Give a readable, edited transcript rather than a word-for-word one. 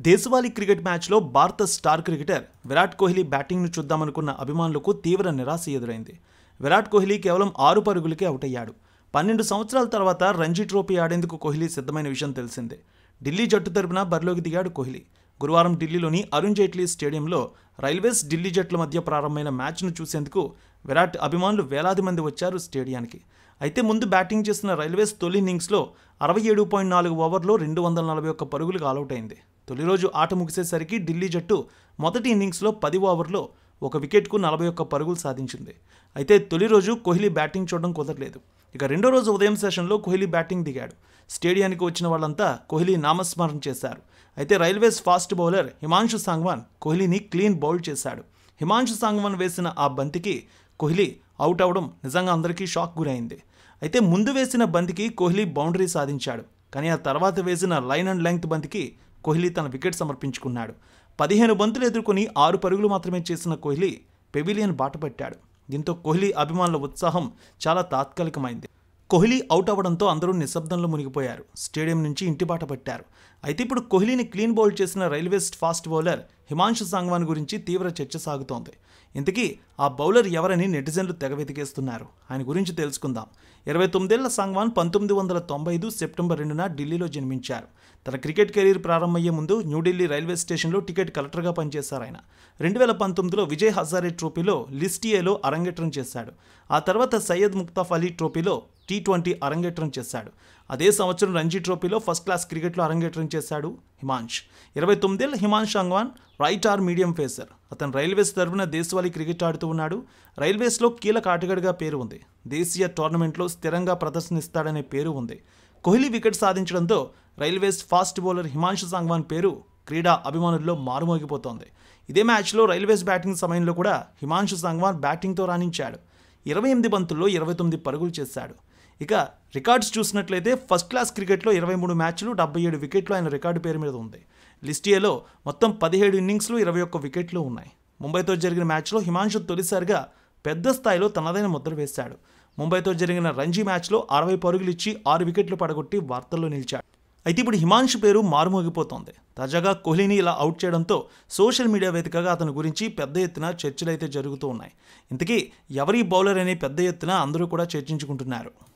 దేశవాళీ క్రికెట్ మ్యాచ్లో భారత స్టార్ క్రికెటర్ విరాట్ కోహ్లీ బ్యాటింగ్ను చూద్దామనుకున్న అభిమానులకు తీవ్ర నిరాశ ఎదురైంది. విరాట్ కోహ్లీ కేవలం 6 పరుగులకే అవుట్ అయ్యాడు. 12 సంవత్సరాల తర్వాత రంజీ ట్రోఫీ ఆడేందుకు కోహ్లీ సిద్ధమైన విషయం తెలిసిందే. ఢిల్లీ జట్టు తరపున బరిలోకి దిగాడు కోహ్లీ. గురువారం ఢిల్లీలోని అరుణ్ జైట్లీ స్టేడియంలో రైల్వేస్ ఢిల్లీ జట్ల మధ్య ప్రారంభమైన మ్యాచ్ను చూసేందుకు విరాట్ అభిమానులు వేలాది మంది వచ్చారు స్టేడియానికి. అయితే ముందు బ్యాటింగ్ చేసిన రైల్వేస్ తొలి ఇన్నింగ్స్లో 67.4 ఓవర్లో 241 పరుగులకు ఆలౌట్ అయింది. తొలి రోజు ఆట ముగిసేసరికి ఢిల్లీ జట్టు మొదటి ఇన్నింగ్స్లో 10 ఓవర్లో 1 వికెట్కు 41 పరుగులు సాధించింది. అయితే తొలి రోజు కోహ్లీ బ్యాటింగ్ చూడడం కుదరలేదు. ఇక రెండో రోజు ఉదయం సెషన్లో కోహ్లీ బ్యాటింగ్ దిగాడు. స్టేడియానికి వచ్చిన వాళ్ళంతా కోహ్లీ నామస్మరణ చేశారు. అయితే railways fast bowler Himanshu Sangwan కోహ్లీని క్లీన్ బౌల్డ్ చేశాడు. హిమాన్షు సాంగ్వాన్ వేసిన ఆ బంతికి కోహ్లీ అవుట్ అవడం నిజంగా అందరికీ షాక్ గురైంది. అయితే ముందు వేసిన బంతికి కోహ్లీ బౌండరీ సాధించాడు. కానీ ఆ తర్వాత వేసిన లైన్ అండ్ లెంగ్త్ బంతికి కోహ్లీ తన వికెట్ సమర్పించుకున్నాడు. 15 బంతులు ఎదుర్కొని 6 పరుగులు మాత్రమే చేసిన కోహ్లీ పెవిలియన్ బాటపట్టాడు. దీంతో కోహ్లీ అభిమానుల ఉత్సాహం చాలా తాత్కాలికమైంది. కోహ్లీ అవుట్ అవ్వడంతో అందరూ నిశ్శబ్దంలో మునిగిపోయారు. స్టేడియం నుంచి ఇంటి బాట పట్టారు. అయితే ఇప్పుడు కోహ్లీని క్లీన్ బౌల్డ్ చేసిన railways fast bowler Himanshu Sangwan గురించి తీవ్ర చర్చ సాగుతోంది. ఇంతకీ ఆ బౌలర్ ఎవరని నెటిజన్లు తెగ వెతికేస్తున్నారు. ఆయన గురించి తెలుసుకుందాం. 29 ఏళ్ల సాంగ్వాన్ 1995 సెప్టెంబర్ 2న ఢిల్లీలో జన్మించారు. తన క్రికెట్ కెరీర్ ప్రారంభమయ్యే ముందు న్యూఢిల్లీ రైల్వే స్టేషన్లో టికెట్ కలెక్టర్గా పనిచేశారు ఆయన. 2019లో విజయ్ హజారే ట్రోఫీలో లిస్ట్ ఏలో అరంగేట్రం చేశాడు. ఆ తర్వాత సయ్యద్ ముక్తాఫ్ అలీ ట్రోఫీలో T20 అరంగేట్రం చేశాడు. అదే సంవత్సరం రంజీ ట్రోఫీలో ఫస్ట్ క్లాస్ క్రికెట్లో అరంగేట్రం చేశాడు హిమాన్ష్. 29 ఏళ్ల Himansh Sangwan right arm medium pacer. అతను రైల్వేస్ తరఫున దేశవాళీ క్రికెట్ ఆడుతూ ఉన్నాడు. రైల్వేస్లో కీలక ఆటగాడిగా పేరు ఉంది. దేశీయ టోర్నమెంట్లో స్థిరంగా ప్రదర్శనిస్తాడనే పేరు ఉంది. కోహ్లీ వికెట్ సాధించడంతో railways fast bowler Himanshu Sangwan పేరు క్రీడా అభిమానుల్లో మారుమోగిపోతోంది. ఇదే మ్యాచ్లో రైల్వేస్ బ్యాటింగ్ సమయంలో కూడా హిమాన్షు సాంగ్వాన్ బ్యాటింగ్తో రాణించాడు. 28 బంతుల్లో 29 పరుగులు చేశాడు. ఇక రికార్డ్స్ చూసినట్లయితే ఫస్ట్ క్లాస్ క్రికెట్లో 23 మ్యాచ్లు 77 వికెట్లు ఆయన రికార్డు పేరు మీద ఉంది. లిస్ట్ ఏలో మొత్తం 17 ఇన్నింగ్స్లు 21 వికెట్లు ఉన్నాయి. ముంబైతో జరిగిన మ్యాచ్లో హిమాన్షు తొలిసారిగా పెద్ద స్థాయిలో తనదైన ముద్ర వేశాడు. ముంబైతో జరిగిన రంజీ మ్యాచ్లో 60 పరుగులు ఇచ్చి 6 వికెట్లు పడగొట్టి వార్తల్లో నిలిచాడు. అయితే ఇప్పుడు హిమాన్షు పేరు మారుమోగిపోతోంది. తాజాగా కోహ్లీని ఇలా అవుట్ చేయడంతో సోషల్ మీడియా వేదికగా అతని గురించి పెద్ద ఎత్తున చర్చలు అయితే జరుగుతూ ఉన్నాయి. ఇంతకీ ఎవరి బౌలర్ అనే పెద్ద ఎత్తున అందరూ కూడా చర్చించుకుంటున్నారు.